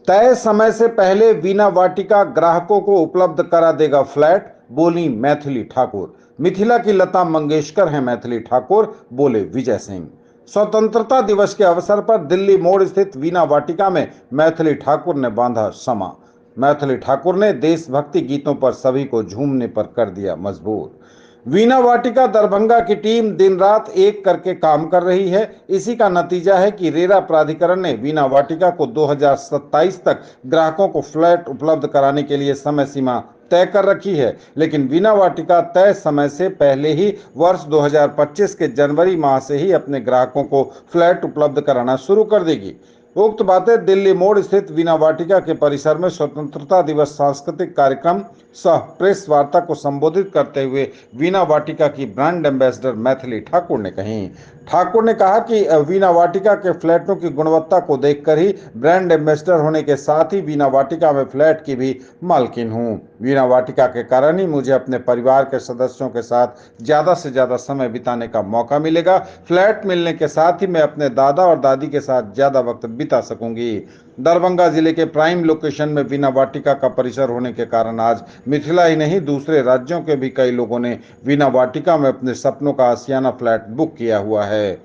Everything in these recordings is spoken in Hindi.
तय समय से पहले वीणा वाटिका ग्राहकों को उपलब्ध करा देगा फ्लैट, बोली मैथिली ठाकुर। मिथिला की लता मंगेशकर हैं मैथिली ठाकुर, बोले विजय सिंह। स्वतंत्रता दिवस के अवसर पर दिल्ली मोड़ स्थित वीणा वाटिका में मैथिली ठाकुर ने बांधा समा। मैथिली ठाकुर ने देशभक्ति गीतों पर सभी को झूमने पर कर दिया मजबूर। वीणा वाटिका दरभंगा की टीम दिन रात एक करके काम कर रही है। इसी का नतीजा है कि रेरा प्राधिकरण ने वीणा वाटिका को 2027 तक ग्राहकों को फ्लैट उपलब्ध कराने के लिए समय सीमा तय कर रखी है। लेकिन वीणा वाटिका तय समय से पहले ही वर्ष 2025 के जनवरी माह से ही अपने ग्राहकों को फ्लैट उपलब्ध कराना शुरू कर देगी। उक्त बातें दिल्ली मोड़ स्थित वीणा वाटिका के परिसर में स्वतंत्रता दिवस सांस्कृतिक कार्यक्रम सह प्रेस वार्ता को संबोधित करते हुए वीणा वाटिका की ब्रांड एम्बेसडर मैथिली ठाकुर ने कही। ठाकुर ने कहा कि वीणा वाटिका के फ्लैटों की गुणवत्ता को देखकर ही ब्रांड एम्बेसडर होने के साथ ही वीणा वाटिका में फ्लैट की भी मालकिन हूं। वीणा वाटिका के कारण ही मुझे अपने परिवार के सदस्यों के साथ ज्यादा से ज्यादा समय बिताने का मौका मिलेगा। फ्लैट मिलने के साथ ही मैं अपने दादा और दादी के साथ ज्यादा वक्त बिता सकूंगी। दरभंगा जिले के प्राइम लोकेशन में वीणा वाटिका का परिसर होने के कारण आज मिथिला ही नहीं दूसरे राज्यों के भी कई लोगों ने वीणा वाटिका में अपने सपनों का आशियाना फ्लैट बुक किया हुआ है।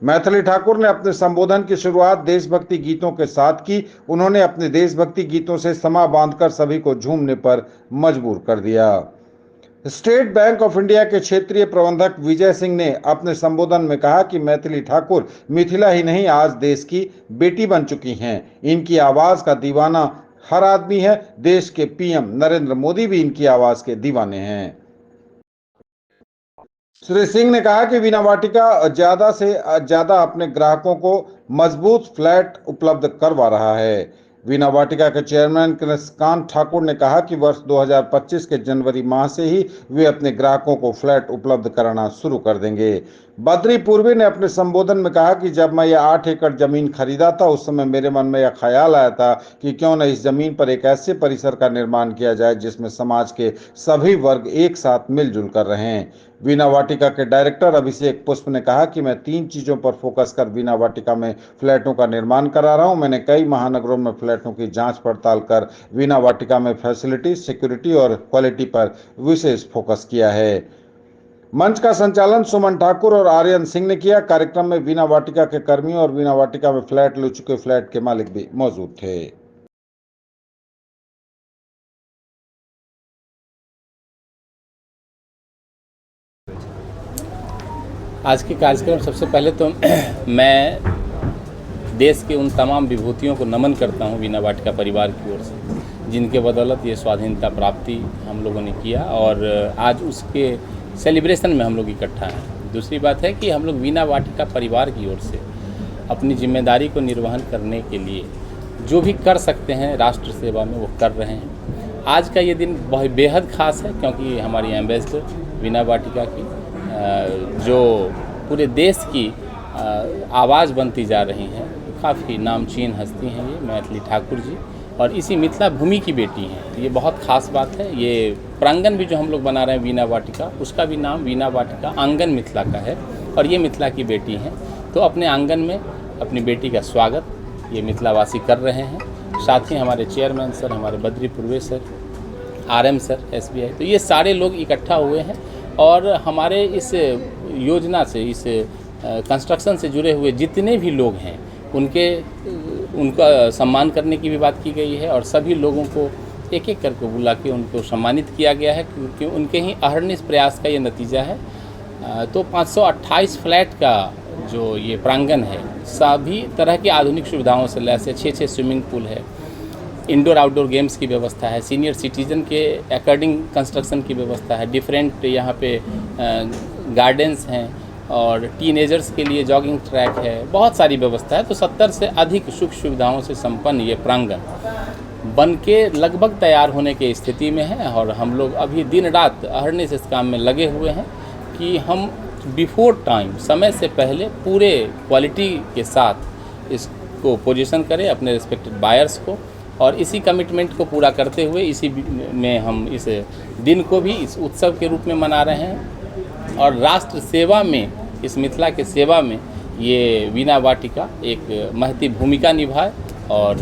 मैथिली ठाकुर ने अपने संबोधन की शुरुआत देशभक्ति गीतों के साथ की। उन्होंने अपने देशभक्ति गीतों से समा बांधकर सभी को झूमने पर मजबूर कर दिया। स्टेट बैंक ऑफ इंडिया के क्षेत्रीय प्रबंधक विजय सिंह ने अपने संबोधन में कहा कि मैथिली ठाकुर मिथिला ही नहीं आज देश की बेटी बन चुकी हैं। इनकी आवाज का दीवाना हर आदमी है। देश के पीएम नरेंद्र मोदी भी इनकी आवाज के दीवाने हैं। श्री सिंह ने कहा कि वीणा वाटिका ज्यादा से ज्यादा अपने ग्राहकों को मजबूत फ्लैट उपलब्ध करवा रहा है। वीणा वाटिका के चेयरमैन कृष्णकांत ठाकुर ने कहा कि वर्ष 2025 के जनवरी माह से ही वे अपने ग्राहकों को फ्लैट उपलब्ध कराना शुरू कर देंगे। बद्री पूर्वी ने अपने संबोधन में कहा कि जब मैं यह 8 एकड़ जमीन खरीदा था उस समय मेरे मन में यह ख्याल आया था कि क्यों न इस जमीन पर एक ऐसे परिसर का निर्माण किया जाए जिसमें समाज के सभी वर्ग एक साथ मिलजुल कर रहें। वीणा वाटिका के डायरेक्टर अभिषेक पुष्प ने कहा कि मैं 3 चीजों पर फोकस कर वीणा वाटिका में फ्लैटों का निर्माण करा रहा हूं। मैंने कई महानगरों में फ्लैटों की जांच पड़ताल कर वीणा वाटिका में फैसिलिटी, सिक्योरिटी और क्वालिटी पर विशेष फोकस किया है। मंच का संचालन सुमन ठाकुर और आर्यन सिंह ने किया। कार्यक्रम में वीणा वाटिका के कर्मियों और वीणा वाटिका में फ्लैट ले चुके फ्लैट के मालिक भी मौजूद थे। आज के कार्यक्रम सबसे पहले तो मैं देश के उन तमाम विभूतियों को नमन करता हूं वीणा वाटिका परिवार की ओर से, जिनके बदौलत ये स्वाधीनता प्राप्ति हम लोगों ने किया और आज उसके सेलिब्रेशन में हम लोग इकट्ठा हैं। दूसरी बात है कि हम लोग वीणा वाटिका परिवार की ओर से अपनी जिम्मेदारी को निर्वहन करने के लिए जो भी कर सकते हैं राष्ट्र सेवा में वो कर रहे हैं। आज का ये दिन बहुत बेहद ख़ास है क्योंकि हमारी एम्बेसडर वीणा वाटिका की जो पूरे देश की आवाज़ बनती जा रही हैं, काफ़ी नामचीन हस्ती हैं ये मैथिली ठाकुर जी और इसी मिथिला भूमि की बेटी हैं। ये बहुत ख़ास बात है। ये प्रांगण भी जो हम लोग बना रहे हैं वीणा वाटिका, उसका भी नाम वीणा वाटिका आंगन मिथिला का है और ये मिथिला की बेटी हैं। तो अपने आंगन में अपनी बेटी का स्वागत ये मिथिलावासी कर रहे हैं। साथ ही हमारे चेयरमैन सर, हमारे बद्री पूर्वे सर, RM सर, SBI, तो ये सारे लोग इकट्ठा हुए हैं और हमारे इस योजना से, इस कंस्ट्रक्शन से जुड़े हुए जितने भी लोग हैं उनका सम्मान करने की भी बात की गई है और सभी लोगों को एक एक करके बुला के उनको सम्मानित किया गया है क्योंकि उनके ही अहर्निश प्रयास का ये नतीजा है। तो 528 फ्लैट का जो ये प्रांगण है सभी तरह की आधुनिक सुविधाओं से लैस है। 6 स्विमिंग पूल है, इंडोर आउटडोर गेम्स की व्यवस्था है, सीनियर सिटीजन के अकॉर्डिंग कंस्ट्रक्शन की व्यवस्था है, डिफरेंट यहाँ पे गार्डन्स हैं और टीनेजर्स के लिए जॉगिंग ट्रैक है, बहुत सारी व्यवस्था है। तो 70 से अधिक सुख सुविधाओं से संपन्न ये प्रांगण बन के लगभग तैयार होने की स्थिति में है और हम लोग अभी दिन रात अहर्निश इस काम में लगे हुए हैं कि हम बिफोर टाइम, समय से पहले पूरे क्वालिटी के साथ इसको पोजीशन करें अपने रिस्पेक्टेड बायर्स को और इसी कमिटमेंट को पूरा करते हुए इसी में हम इस दिन को भी इस उत्सव के रूप में मना रहे हैं और राष्ट्र सेवा में, इस मिथिला के सेवा में ये वीणा वाटिका एक महती भूमिका निभाए और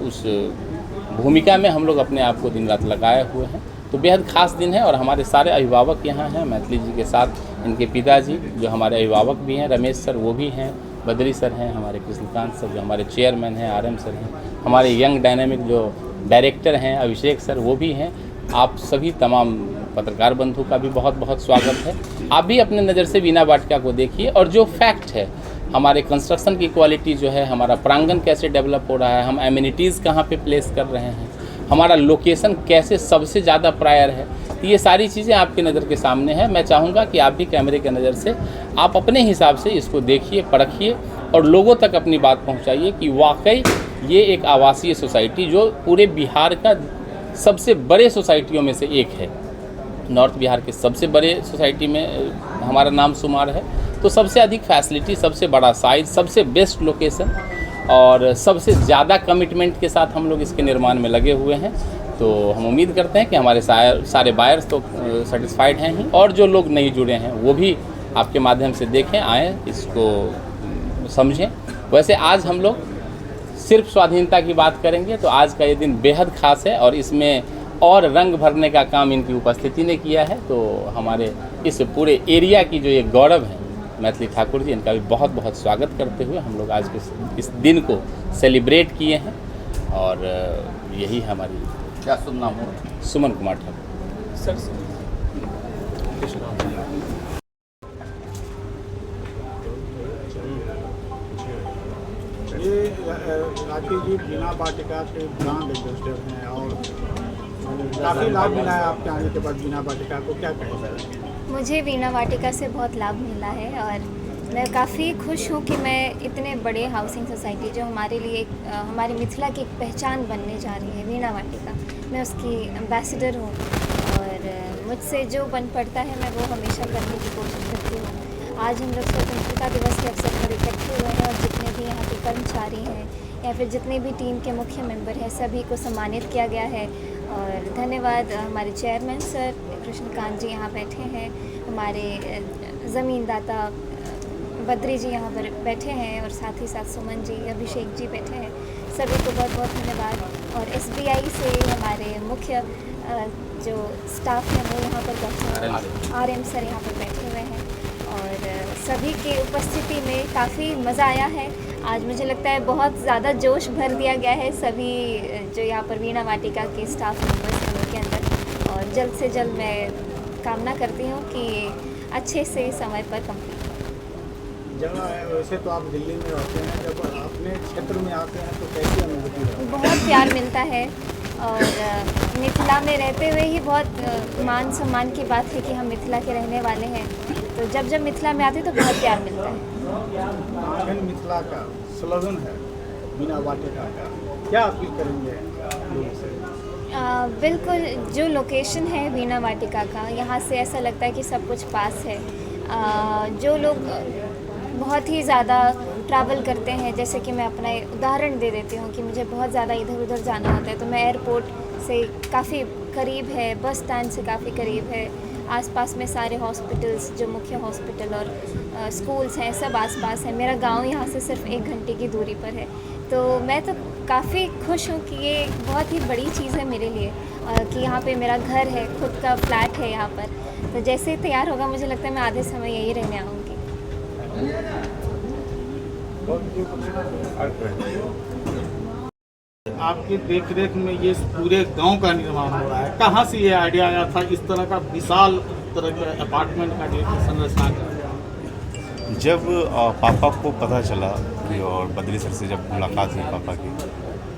उस भूमिका में हम लोग अपने आप को दिन रात लगाए हुए हैं। तो बेहद खास दिन है और हमारे सारे अभिभावक यहाँ हैं मैथिली जी के साथ। इनके पिताजी जो हमारे अभिभावक भी हैं, रमेश सर वो भी हैं, बद्री सर हैं, हमारे कृष्णकांत सर जो हमारे चेयरमैन हैं, RM सर हैं, हमारे यंग डायनेमिक जो डायरेक्टर हैं अभिषेक सर वो भी हैं। आप सभी तमाम पत्रकार बंधु का भी बहुत बहुत स्वागत है। आप भी अपने नज़र से वीणा वाटिका को देखिए और जो फैक्ट है हमारे कंस्ट्रक्शन की क्वालिटी जो है, हमारा प्रांगण कैसे डेवलप हो रहा है, हम एमिनिटीज़ कहाँ पे प्लेस कर रहे हैं, हमारा लोकेशन कैसे सबसे ज़्यादा प्रायर है, तो ये सारी चीज़ें आपकी नज़र के सामने हैं। मैं चाहूँगा कि आप भी कैमरे के नज़र से आप अपने हिसाब से इसको देखिए, परखिए और लोगों तक अपनी बात पहुँचाइए कि वाकई ये एक आवासीय सोसाइटी जो पूरे बिहार का सबसे बड़े सोसाइटियों में से एक है, नॉर्थ बिहार के सबसे बड़े सोसाइटी में हमारा नाम शुमार है। तो सबसे अधिक फैसिलिटी, सबसे बड़ा साइज, सबसे बेस्ट लोकेशन और सबसे ज़्यादा कमिटमेंट के साथ हम लोग इसके निर्माण में लगे हुए हैं। तो हम उम्मीद करते हैं कि हमारे सारे बायर्स तो सेटिस्फाइड हैं ही, और जो लोग नहीं जुड़े हैं वो भी आपके माध्यम से देखें, आएँ, इसको समझें। वैसे आज हम लोग सिर्फ स्वाधीनता की बात करेंगे तो आज का ये दिन बेहद खास है और इसमें और रंग भरने का काम इनकी उपस्थिति ने किया है। तो हमारे इस पूरे एरिया की जो ये गौरव है मैथिली ठाकुर जी, इनका भी बहुत बहुत स्वागत करते हुए हम लोग आज के इस दिन को सेलिब्रेट किए हैं। और यही हमारी, क्या शुभ नाम हो? सुमन कुमार ठाकुर सर। ये राकेश जी वीणा वाटिका के ब्रांड एम्बेसडर हैं और काफ़ी लाभ मिला है आपके आने के बाद वीणा वाटिका को, क्या कहें? मुझे वीणा वाटिका से बहुत लाभ मिला है और मैं काफ़ी खुश हूँ कि मैं इतने बड़े हाउसिंग सोसाइटी जो हमारे लिए हमारी मिथिला की एक पहचान बनने जा रही है, वीणा वाटिका, मैं उसकी एम्बेसडर हूँ और मुझसे जो बन पड़ता है मैं वो हमेशा करने की कोशिश करती हूँ। आज हम लोग स्वतंत्रता दिवस के अवसर पर इकट्ठे हुए हैं और जितने भी यहाँ के कर्मचारी हैं या फिर जितने भी टीम के मुख्य मेंबर हैं सभी को सम्मानित किया गया है। और धन्यवाद हमारे चेयरमैन सर कृष्णकांत जी यहाँ बैठे हैं, हमारे ज़मीनदाता बद्री जी यहाँ पर बैठे हैं और साथ ही साथ सुमन जी, अभिषेक जी बैठे हैं, सभी को बहुत बहुत धन्यवाद। और SBI से हमारे मुख्य जो स्टाफ है वो यहाँ पर बैठे हैं, RM सर यहाँ पर बैठे हुए हैं और सभी के उपस्थिति में काफ़ी मज़ा आया है। आज मुझे लगता है बहुत ज़्यादा जोश भर दिया गया है सभी जो यहाँ पर वीणा वाटिका के स्टाफ मेंबर्स हैं उनके अंदर, और जल्द से जल्द मैं कामना करती हूँ कि अच्छे से समय पर कंप्लीट हो। जब वैसे तो आप दिल्ली में रहते हैं, जब अपने क्षेत्र में आते हैं तो कैसी अनुभूति है? बहुत प्यार मिलता है और मिथिला में रहते हुए ही बहुत मान सम्मान की बात है कि हम मिथिला के रहने वाले हैं। तो जब मिथिला में आते तो बहुत प्यार मिलता है। आंगन मिथिला का स्लोगन है वीणा वाटिका का, क्या अपील करेंगे लोगों से? बिल्कुल, जो लोकेशन है वीणा वाटिका का, यहाँ से ऐसा लगता है कि सब कुछ पास है। जो लोग बहुत ही ज़्यादा ट्रैवल करते हैं, जैसे कि मैं अपना उदाहरण दे देती हूँ कि मुझे बहुत ज़्यादा इधर उधर जाना होता है तो मैं एयरपोर्ट से काफ़ी करीब है, बस स्टैंड से काफ़ी करीब है, आसपास में सारे हॉस्पिटल्स जो मुख्य हॉस्पिटल और स्कूल्स हैं सब आसपास हैं। मेरा गांव यहाँ से सिर्फ 1 घंटे की दूरी पर है। तो मैं तो काफ़ी खुश हूँ कि ये बहुत ही बड़ी चीज़ है मेरे लिए कि यहाँ पे मेरा घर है, खुद का फ्लैट है यहाँ पर। तो जैसे ही तैयार होगा मुझे लगता है मैं आधे समय यही रहने आऊँगी। आपकी देखरेख में ये पूरे गांव का निर्माण हो रहा है, कहाँ से ये आइडिया आया था इस तरह का विशाल तरह का अपार्टमेंट का जो संरचना का? जब पापा को पता चला कि और बद्री सर से जब मुलाकात हुई पापा की,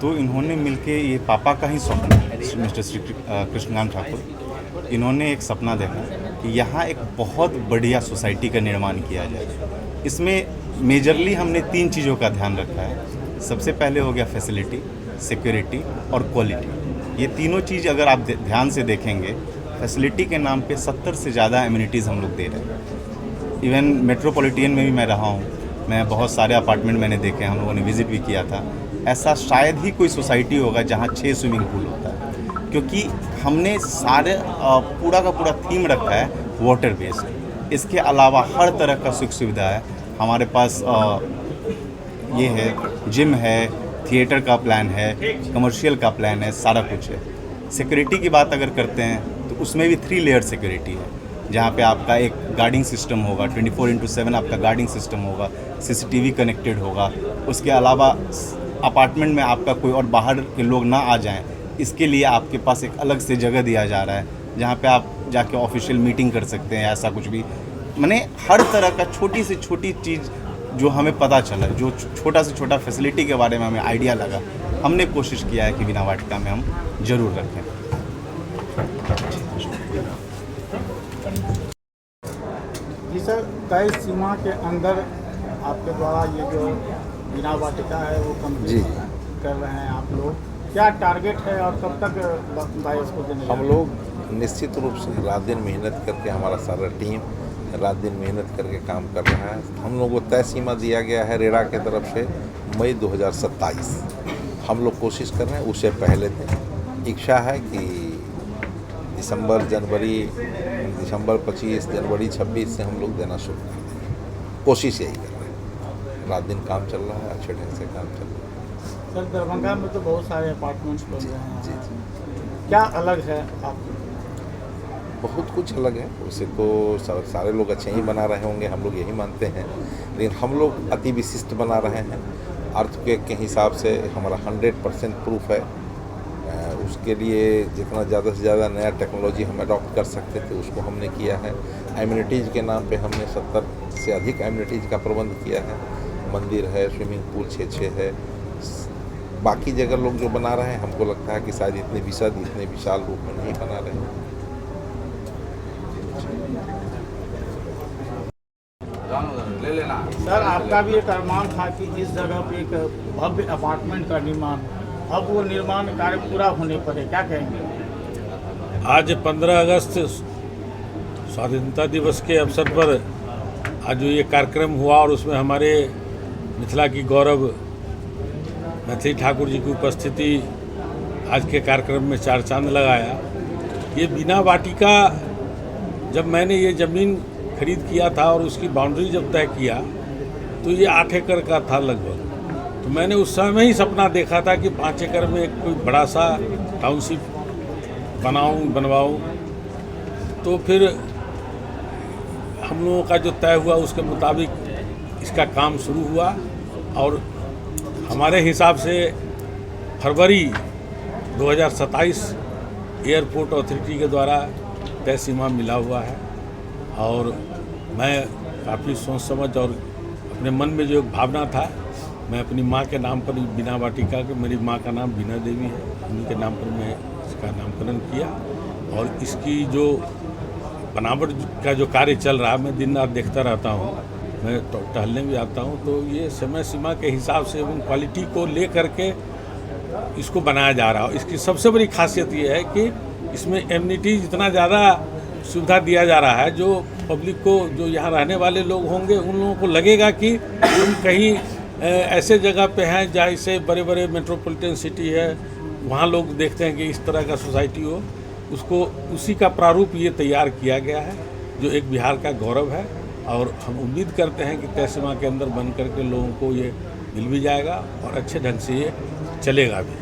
तो इन्होंने मिलके ये पापा का ही स्वप्न, मिस्टर श्री कृष्णकांत ठाकुर, इन्होंने एक सपना देखा कि यहाँ एक बहुत बढ़िया सोसाइटी का निर्माण किया जाए। इसमें मेजरली हमने 3 चीज़ों का ध्यान रखा है। सबसे पहले हो गया फैसिलिटी, सिक्योरिटी और क्वालिटी। ये तीनों चीज़ अगर आप ध्यान से देखेंगे, फैसिलिटी के नाम पे 70 से ज़्यादा एमिनिटीज़ हम लोग दे रहे हैं। इवन मेट्रोपॉलिटन में भी मैं रहा हूँ, मैं बहुत सारे अपार्टमेंट मैंने देखे, हम लोगों ने विज़िट भी किया था। ऐसा शायद ही कोई सोसाइटी होगा जहाँ 6 स्विमिंग पूल होता है, क्योंकि हमने सारे पूरा का पूरा थीम रखा है वाटर बेस्ड। इसके अलावा हर तरह का सुख सुविधा है हमारे पास। ये है, जिम है, थिएटर का प्लान है, कमर्शियल का प्लान है, सारा कुछ है। सिक्योरिटी की बात अगर करते हैं तो उसमें भी 3 लेयर सिक्योरिटी है, जहाँ पे आपका एक गार्डिंग सिस्टम होगा, 24/7 आपका गार्डिंग सिस्टम होगा, CCTV कनेक्टेड होगा। उसके अलावा अपार्टमेंट में आपका कोई और बाहर के लोग ना आ जाएं, इसके लिए आपके पास एक अलग से जगह दिया जा रहा है, जहाँ पे आप जाके ऑफिशियल मीटिंग कर सकते हैं, ऐसा कुछ भी। मैंने हर तरह का छोटी से छोटी चीज़ जो हमें पता चला, जो छोटा से छोटा फैसिलिटी के बारे में हमें आइडिया लगा, हमने कोशिश किया है कि वीणा वाटिका में हम ज़रूर रखें। जी सर, तय सीमा के अंदर आपके द्वारा ये जो वीणा वाटिका है वो कंप्लीट कर रहे हैं आप लोग, क्या टारगेट है और कब तक बायस को देने? हम लोग निश्चित रूप से रात दिन मेहनत करके, हमारा सारा टीम रात दिन मेहनत करके काम कर रहा है। हम लोग को तय सीमा दिया गया है रेरा के तरफ से मई 2027। हम लोग कोशिश कर रहे हैं उससे पहले दिन। इच्छा है कि दिसंबर 25 जनवरी 26 से हम लोग देना शुरू कर दें। कोशिश यही कर रहे हैं। रात दिन काम चल रहा है, अच्छे ढंग से काम चल रहा है। सर, दरभंगा में तो बहुत सारे अपार्टमेंट्स बन रहे हैं, जी। क्या अलग है आप? बहुत कुछ अलग है। उसे तो सारे लोग अच्छे ही बना रहे होंगे, हम लोग यही मानते हैं, लेकिन हम लोग अति विशिष्ट बना रहे हैं। अर्थक्वेक के हिसाब से हमारा 100% प्रूफ है। उसके लिए जितना ज़्यादा से ज़्यादा नया टेक्नोलॉजी हम अडॉप्ट कर सकते थे उसको हमने किया है। एमिनिटीज़ के नाम पे हमने 70 से अधिक एमिनिटीज़ का प्रबंध किया है। मंदिर है, स्विमिंग पूल 6 है। बाकी जगह लोग जो बना रहे हैं, हमको लगता है कि शायद इतने विशाल रूप में नहीं बना रहे हैं। सर, आपका भी एक अरमान था कि इस जगह पे एक भव्य अपार्टमेंट का निर्माण, अब वो निर्माण कार्य पूरा होने पर है, क्या कहेंगे? आज 15 अगस्त स्वाधीनता दिवस के अवसर पर आज जो ये कार्यक्रम हुआ और उसमें हमारे मिथिला की गौरव मैथिली ठाकुर जी की उपस्थिति आज के कार्यक्रम में 4 चांद लगाया। ये वीणा वाटिका, जब मैंने ये ज़मीन खरीद किया था और उसकी बाउंड्री जब तय किया तो ये 8 एकड़ का था लगभग। तो मैंने उस समय ही सपना देखा था कि 5 एकड़ में एक कोई बड़ा सा टाउनशिप बनवाऊँ। तो फिर हम लोगों का जो तय हुआ उसके मुताबिक इसका काम शुरू हुआ और हमारे हिसाब से फरवरी 2027 एयरपोर्ट अथॉरिटी के द्वारा तय सीमा मिला हुआ है। और मैं काफ़ी सोच समझ और अपने मन में जो एक भावना था, मैं अपनी माँ के नाम पर वीणा वाटिका के, मेरी माँ का नाम वीणा देवी है, उन्हीं के नाम पर मैं इसका नामकरण किया। और इसकी जो बनावट का जो कार्य चल रहा है, मैं दिन रात देखता रहता हूँ, मैं टहलने भी आता हूँ। तो ये समय सीमा के हिसाब से एवं क्वालिटी को ले करके इसको बनाया जा रहा है। इसकी सबसे बड़ी खासियत ये है कि इसमें एमिनिटीज इतना ज़्यादा सुविधा दिया जा रहा है, जो पब्लिक को, जो यहाँ रहने वाले लोग होंगे, उन लोगों को लगेगा कि हम कहीं ऐसे जगह पे हैं जहाँ से बड़े बड़े मेट्रोपॉलिटन सिटी है, वहाँ लोग देखते हैं कि इस तरह का सोसाइटी हो। उसको उसी का प्रारूप ये तैयार किया गया है, जो एक बिहार का गौरव है। और हम उम्मीद करते हैं कि तय सीमा के अंदर बन करके लोगों को ये मिल भी जाएगा और अच्छे ढंग से ये चलेगा भी।